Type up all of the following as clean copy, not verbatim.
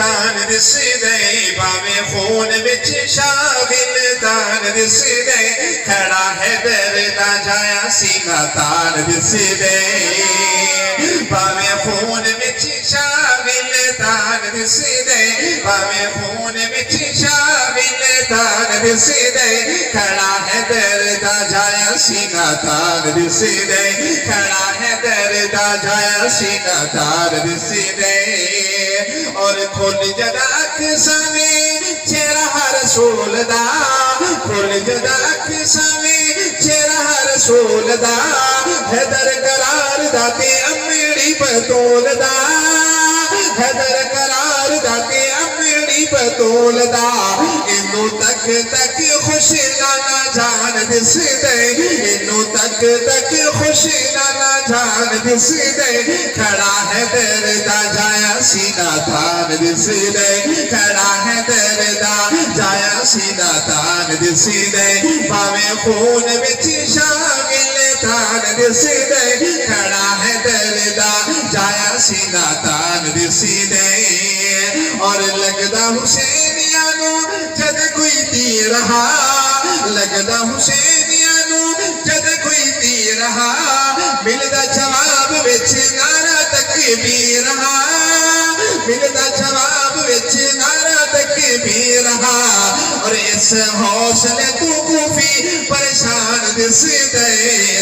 तान दिसदे भावे खून विच शागिल तान दिसदे खड़ा है दर दा जाया सीना तान दिसदे भावे खून विच शागिल तान दिसदे भावे खून विच शागिल तान दिसदे खड़ा है दर दा जाया सीना तान दिसदे खड़ा है दर दा जाया सीना तान दिसदे और खुल जदा सामे चेहरा रसूल दा खुल जदा सामे चेहरा रसूल दा हैदर करार दाते अम्मड़ी बतौल दा हैदर करार दाते अम्मड़ी बतौल दा इन्नू तक तक खुश नाना जान दिसदे इन्नू तक तक खुश नाना जान दिसदे खड़ा है दर दा जाया सीना तान दिसदे खड़ा है दर दा जाया सीना तान दिसदे भावे खून विच शागिल तान दिसदे खड़ा है दर दा जाया सीना तान दिसदे और लगदा हुसैनिया नू जद कोई तीर रहा लगदा हुसैनिया नू जद कोई तीर रहा मिलदा जवाब विच नारा तकबीर रहा मिलदा जवाब विच नारा तकबीर रहा और इस हौसले तू कूफी परेशान दिसदे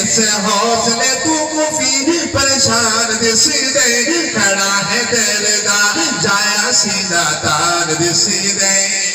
इस हौसले तू कूफी परेशान दिसदे खड़ा है दर दा जाया सीना तान दिसदे।